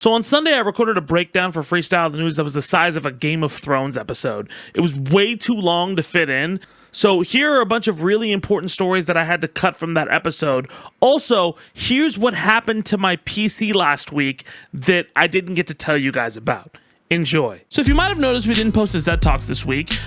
So on Sunday, I recorded a breakdown for Freestyle the News that was the size of a Game of Thrones episode. It was way too long to fit in. So here are a bunch of really important stories that I had to cut from that episode. Also, here's what happened to my PC last week that I didn't get to tell you guys about. Enjoy. So if you might have noticed, we didn't post a Zed Talks this week.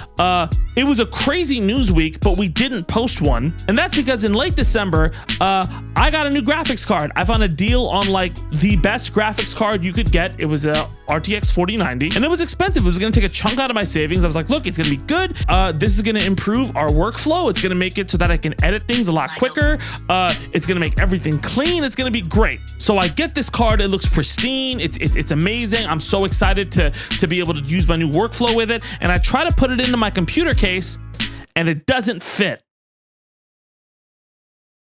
It was a crazy news week, but we didn't post one. And that's because in late December, I got a new graphics card. I found a deal on like the best graphics card you could get. It was a RTX 4090 and it was expensive. It was gonna take a chunk out of my savings. I was like, look, it's gonna be good. This is gonna improve our workflow. It's gonna make it so that I can edit things a lot quicker. It's gonna make everything clean. It's gonna be great. So I get this card. It looks pristine. It's amazing. I'm so excited to be able to use my new workflow with it. And I try to put it into my computer case and it doesn't fit.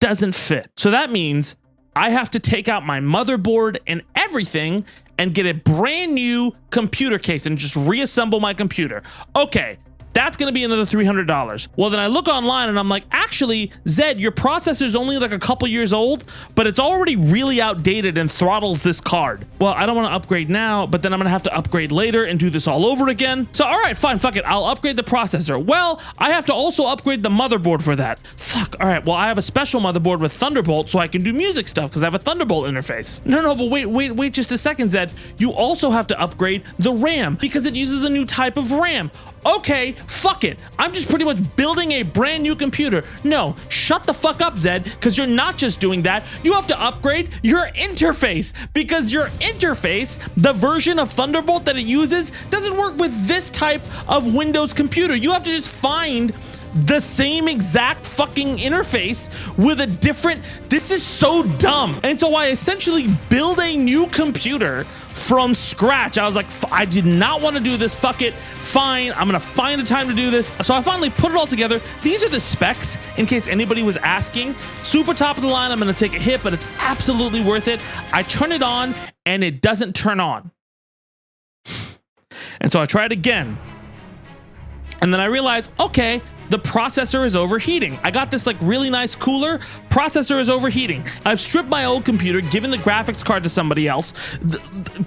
Doesn't fit. So that means I have to take out my motherboard and everything and get a brand new computer case and just reassemble my computer. Okay, that's gonna be another $300. Well, then I look online and I'm like, actually, Zed, your processor's only like a couple years old, but it's already really outdated and throttles this card. Well, I don't wanna upgrade now, but then I'm gonna have to upgrade later and do this all over again. So, all right, fine, fuck it, I'll upgrade the processor. Well, I have to also upgrade the motherboard for that. Fuck, all right, well, I have a special motherboard with Thunderbolt so I can do music stuff because I have a Thunderbolt interface. No, but wait just a second, Zed. You also have to upgrade the RAM because it uses a new type of RAM. Okay, fuck it. I'm just pretty much building a brand new computer. No, shut the fuck up, Zed, because you're not just doing that. You have to upgrade your interface because your interface, the version of Thunderbolt that it uses, doesn't work with this type of Windows computer. You have to just find the same exact fucking interface with a different. This is so dumb. And so I essentially build a new computer from scratch. I was like, I did not want to do this. Fuck it. Fine. I'm going to find a time to do this. So I finally put it all together. These are the specs in case anybody was asking. Super top of the line. I'm going to take a hit, but it's absolutely worth it. I turn it on and it doesn't turn on. And so I tried again. And then I realized, okay, the processor is overheating. I got this like really nice cooler. Processor is overheating. I've stripped my old computer, given the graphics card to somebody else,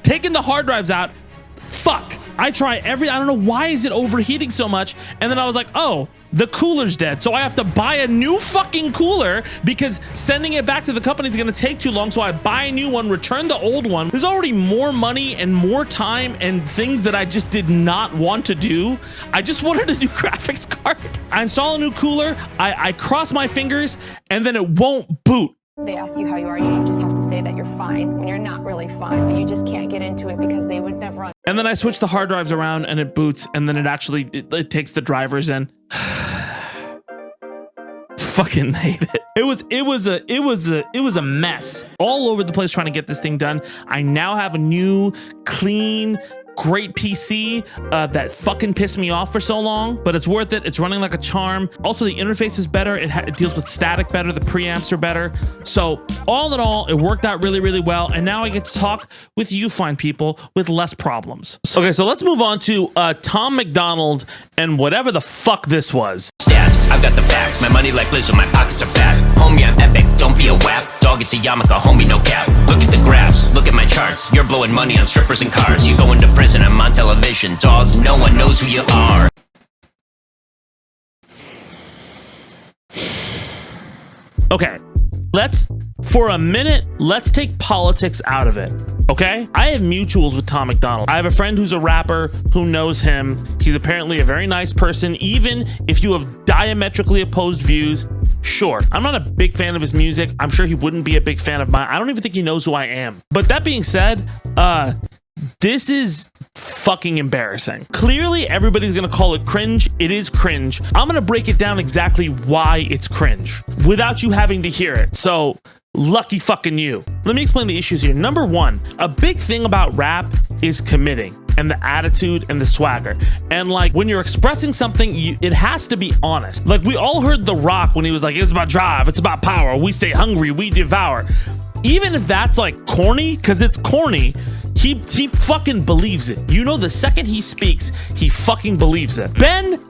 taken the hard drives out. Fuck. I don't know why is it overheating so much. And then I was like, oh, the cooler's dead. So I have to buy a new fucking cooler because sending it back to the company is going to take too long. So I buy a new one, return the old one. There's already more money and more time and things that I just did not want to do. I just wanted a new graphics card. I install a new cooler. I cross my fingers and then it won't boot. They ask you how you are, you just have to say that you're fine when you're not really fine, but you just can't get into it because they would never. And then I switch the hard drives around and it boots and then it takes the drivers in. Fucking hate it. It was a mess all over the place trying to get this thing done. I now have a new, clean, great PC that fucking pissed me off for so long, but it's worth it. It's running like a charm. Also, the interface is better. It deals with static better. The preamps are better. So all in all, it worked out really, really well. And now I get to talk with you fine people with less problems. Okay, so let's move on to Tom Macdonald and whatever the fuck this was. Stats, I've got the facts. My money like Lizzo, my pockets are fat. Homie, I'm epic, don't be a wap. Dog, it's a yarmulke, homie, no cap. Look at the graphs, look at my charts. You're blowing money on strippers and cars. You go into prison, I'm on television. Dog, no one knows who you are. Okay, for a minute, let's take politics out of it, okay? I have mutuals with Tom Macdonald. I have a friend who's a rapper who knows him. He's apparently a very nice person, even if you have diametrically opposed views. Sure, I'm not a big fan of his music. I'm sure he wouldn't be a big fan of mine. I don't even think he knows who I am. But that being said, this is fucking embarrassing. Clearly, everybody's gonna call it cringe. It is cringe. I'm gonna break it down exactly why it's cringe without you having to hear it. So, lucky fucking you. Let me explain the issues here. Number one, a big thing about rap is committing and the attitude and the swagger. And like when you're expressing something, it has to be honest. Like we all heard The Rock when he was like, it's about drive, it's about power, we stay hungry, we devour. Even if that's like corny, because it's corny, he fucking believes it. You know, the second he speaks, he fucking believes it. Ben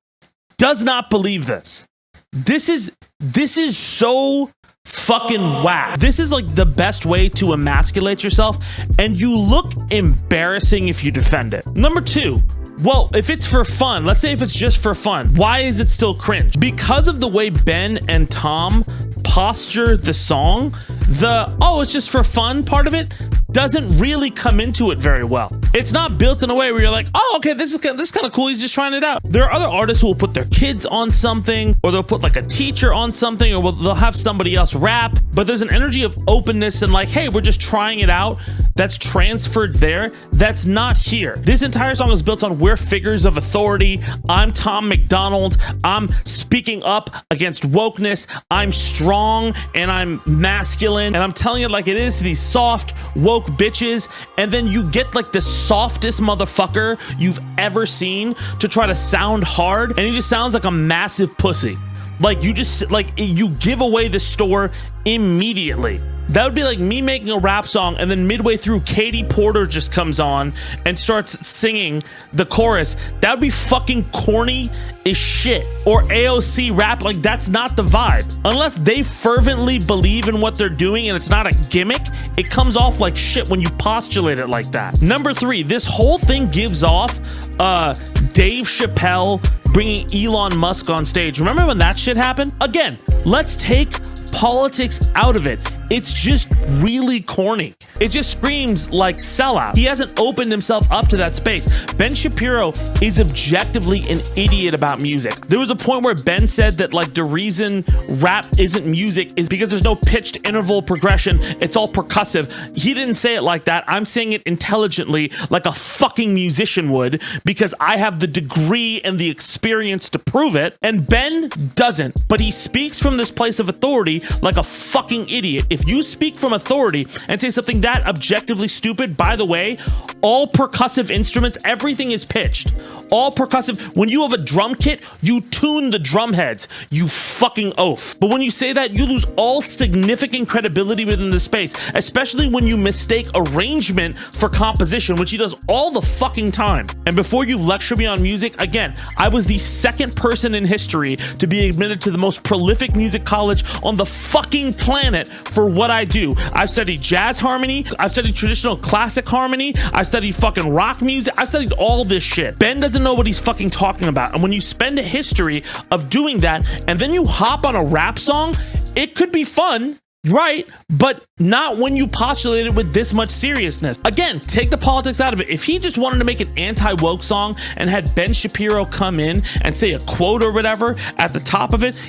does not believe this. This is so fucking whack. This is like the best way to emasculate yourself, and you look embarrassing if you defend it. Number 2, well, if it's for fun, let's say if it's just for fun, why is it still cringe? Because of the way Ben and Tom posture the song, it's just for fun part of it doesn't really come into it very well. It's not built in a way where you're like, oh, okay, this is kind of cool. He's just trying it out. There are other artists who will put their kids on something, or they'll put like a teacher on something, or they'll have somebody else rap. But there's an energy of openness and like, hey, we're just trying it out. That's transferred there. That's not here. This entire song is built on we're figures of authority. I'm Tom Macdonald. I'm speaking up against wokeness. I'm strong and I'm masculine. And I'm telling it like it is to these soft, woke bitches. And then you get like the softest motherfucker you've ever seen to try to sound hard. And he just sounds like a massive pussy. Like you give away the store immediately. That would be like me making a rap song and then midway through Katie Porter just comes on and starts singing the chorus. That would be fucking corny as shit. Or AOC rap, like that's not the vibe. Unless they fervently believe in what they're doing and it's not a gimmick, it comes off like shit when you postulate it like that. Number 3, this whole thing gives off Dave Chappelle bringing Elon Musk on stage. Remember when that shit happened? Again, let's take politics out of it. It's just really corny. It just screams like sellout. He hasn't opened himself up to that space. Ben Shapiro is objectively an idiot about music. There was a point where Ben said that like the reason rap isn't music is because there's no pitched interval progression. It's all percussive. He didn't say it like that. I'm saying it intelligently like a fucking musician would because I have the degree and the experience to prove it. And Ben doesn't, but he speaks from this place of authority like a fucking idiot. If you speak from authority and say something that objectively stupid, by the way, all percussive instruments, everything is pitched. All percussive. When you have a drum kit, you tune the drum heads, you fucking oaf. But when you say that, you lose all significant credibility within the space, especially when you mistake arrangement for composition, which he does all the fucking time. And before you lecture me on music, again, I was the second person in history to be admitted to the most prolific music college on the fucking planet for what I do. I've studied jazz harmony, I've studied traditional classic harmony, I've studied fucking rock music, I've studied all this shit. Ben doesn't know what he's fucking talking about. And when you spend a history of doing that and then you hop on a rap song, it could be fun, right? But not when you postulate it with this much seriousness. Again, take the politics out of it. If he just wanted to make an anti-woke song and had Ben Shapiro come in and say a quote or whatever at the top of it,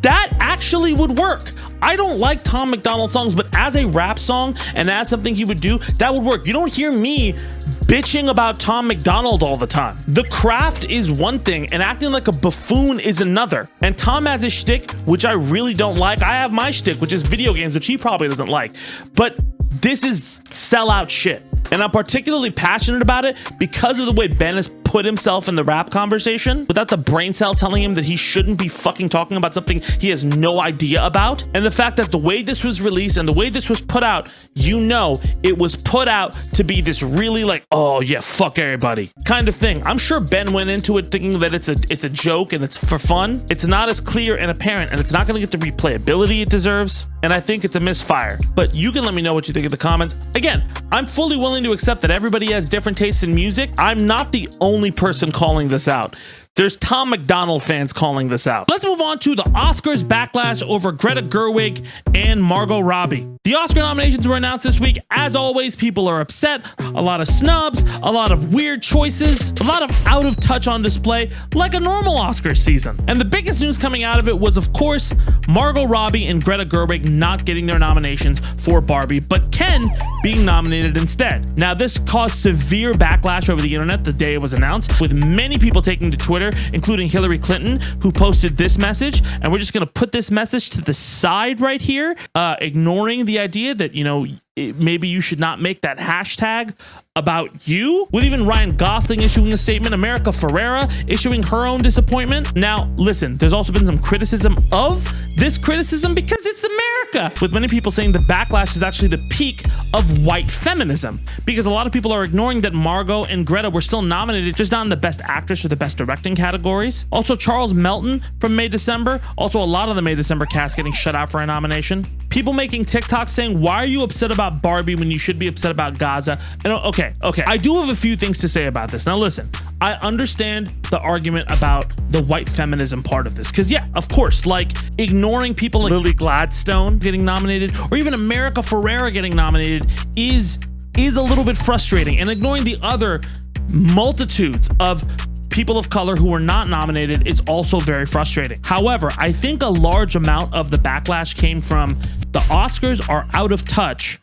that actually would work. I don't like Tom Macdonald songs, but as a rap song and as something he would do, that would work. You don't hear me bitching about Tom Macdonald all the time. The craft is one thing and acting like a buffoon is another. And Tom has his shtick, which I really don't like. I have my shtick, which is video games, which he probably doesn't like. But this is sellout shit. And I'm particularly passionate about it because of the way Ben has put himself in the rap conversation without the brain cell telling him that he shouldn't be fucking talking about something he has no idea about. And the fact that the way this was released and the way this was put out, you know, it was put out to be this really like, oh yeah, fuck everybody kind of thing. I'm sure Ben went into it thinking that it's a joke and it's for fun. It's not as clear and apparent, and it's not going to get the replayability it deserves. And I think it's a misfire. But you can let me know what you think in the comments. Again, I'm fully willing to accept that everybody has different tastes in music. I'm not the only person calling this out. There's Tom Macdonald fans calling this out. Let's move on to the Oscars backlash over Greta Gerwig and Margot Robbie. The Oscar nominations were announced this week. As always, people are upset. A lot of snubs, a lot of weird choices, a lot of out of touch on display, like a normal Oscars season. And the biggest news coming out of it was, of course, Margot Robbie and Greta Gerwig not getting their nominations for Barbie, but Ken being nominated instead. Now, this caused severe backlash over the internet the day it was announced, with many people taking to Twitter, including Hillary Clinton, who posted this message. And we're just going to put this message to the side right here, ignoring the idea that, you know, maybe you should not make that hashtag about you. With even Ryan Gosling issuing a statement, America Ferrera issuing her own disappointment. Now, listen, there's also been some criticism of this criticism because it's America, with many people saying the backlash is actually the peak of white feminism, because a lot of people are ignoring that Margot and Greta were still nominated, just not in the best actress or the best directing categories. Also, Charles Melton from May December, also a lot of the May December cast getting shut out for a nomination. People making TikToks saying, why are you upset about Barbie when you should be upset about Gaza? And okay, I do have a few things to say about this. Now listen, I understand the argument about the white feminism part of this, because yeah, of course, like ignoring people like Lily Gladstone getting nominated or even America Ferrera getting nominated is a little bit frustrating, and ignoring the other multitudes of people of color who were not nominated is also very frustrating. However, I think a large amount of the backlash came from the Oscars are out of touch,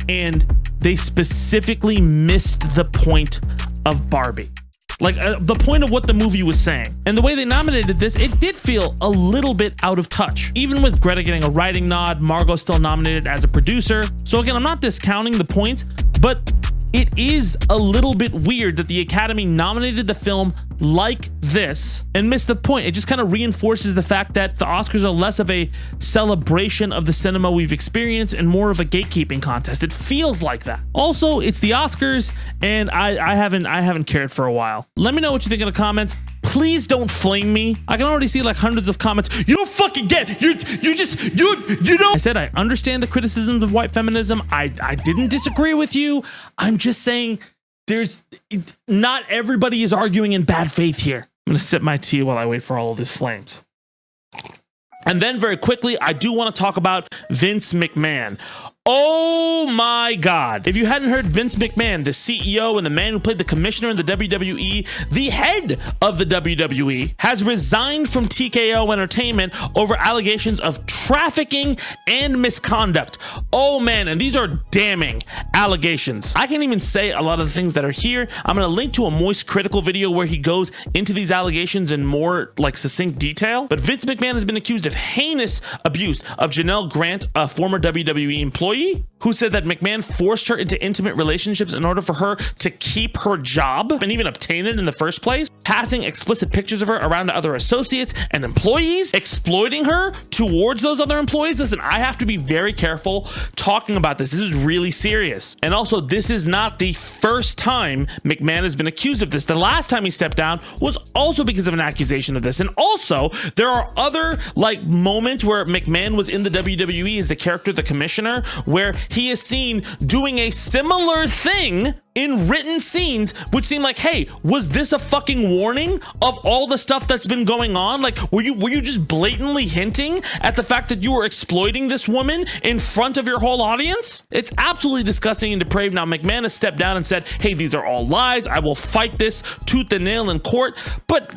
and they specifically missed the point of Barbie. Like the point of what the movie was saying. And the way they nominated this, it did feel a little bit out of touch. Even with Greta getting a writing nod, Margot still nominated as a producer. So again, I'm not discounting the points, but it is a little bit weird that the Academy nominated the film like this and missed the point. It just kind of reinforces the fact that the Oscars are less of a celebration of the cinema we've experienced and more of a gatekeeping contest. It feels like that. Also, it's the Oscars, and I haven't cared for a while. Let me know what you think in the comments. Please don't flame me. I can already see like hundreds of comments. You don't fucking get you don't. I said I understand the criticisms of white feminism. I didn't disagree with you. I'm just saying not everybody is arguing in bad faith here. I'm gonna sip my tea while I wait for all of these flames. And then very quickly, I do want to talk about Vince McMahon. Oh my God. If you hadn't heard, Vince McMahon, the CEO and the man who played the commissioner in the WWE, the head of the WWE, has resigned from TKO Entertainment over allegations of trafficking and misconduct. Oh man, and these are damning allegations. I can't even say a lot of the things that are here. I'm going to link to a Moist Critical video where he goes into these allegations in more like succinct detail. But Vince McMahon has been accused of heinous abuse of Janelle Grant, a former WWE employee, who said that McMahon forced her into intimate relationships in order for her to keep her job and even obtain it in the first place, passing explicit pictures of her around to other associates and employees, exploiting her towards those other employees. Listen, I have to be very careful talking about this. This is really serious. And also, this is not the first time McMahon has been accused of this. The last time he stepped down was also because of an accusation of this. And also, there are other like moments where McMahon was in the WWE as the character, the commissioner, where he is seen doing a similar thing in written scenes, which seem like, hey, was this a fucking warning of all the stuff that's been going on? Like, were you just blatantly hinting at the fact that you were exploiting this woman in front of your whole audience? It's absolutely disgusting and depraved. Now, McMahon has stepped down and said, hey, these are all lies. I will fight this tooth and nail in court. But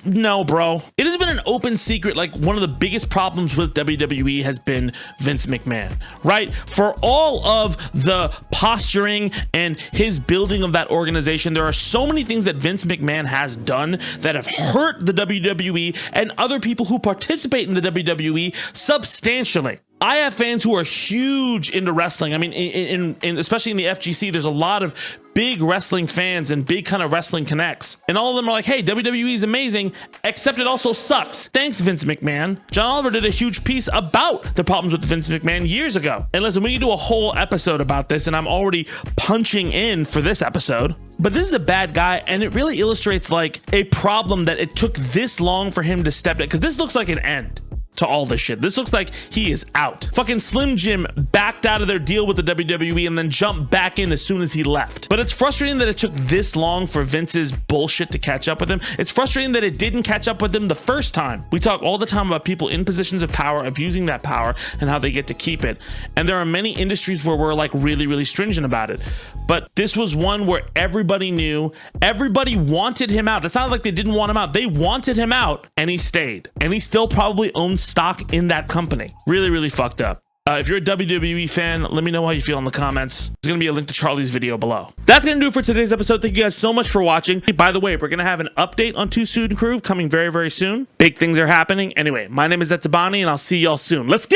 no, bro. It has been an open secret. Like, one of the biggest problems with WWE has been Vince McMahon, right? For all of the posturing and his building of that organization, there are so many things that Vince McMahon has done that have hurt the WWE and other people who participate in the WWE substantially. I have fans who are huge into wrestling. I mean, in especially in the FGC, there's a lot of big wrestling fans and big kind of wrestling connects. And all of them are like, hey, WWE is amazing, except it also sucks. Thanks, Vince McMahon. John Oliver did a huge piece about the problems with Vince McMahon years ago. And listen, we can do a whole episode about this, and I'm already punching in for this episode. But this is a bad guy, and it really illustrates like a problem that it took this long for him to step down, because this looks like an end to all this shit. This looks like he is out. Fucking Slim Jim backed out of their deal with the WWE and then jumped back in as soon as he left. But it's frustrating that it took this long for Vince's bullshit to catch up with him. It's frustrating that it didn't catch up with him the first time. We talk all the time about people in positions of power abusing that power and how they get to keep it. And there are many industries where we're like really, really stringent about it. But this was one where everybody knew, everybody wanted him out. It's not like they didn't want him out. They wanted him out, and he stayed. And he still probably owns stock in that company. Really, really fucked up. If you're a WWE fan, let me know how you feel in the comments. There's going to be a link to Charlie's video below. That's going to do it for today's episode. Thank you guys so much for watching. By the way, we're going to have an update on Too Soon Crew coming very, very soon. Big things are happening. Anyway, my name is Tabani, and I'll see y'all soon. Let's go!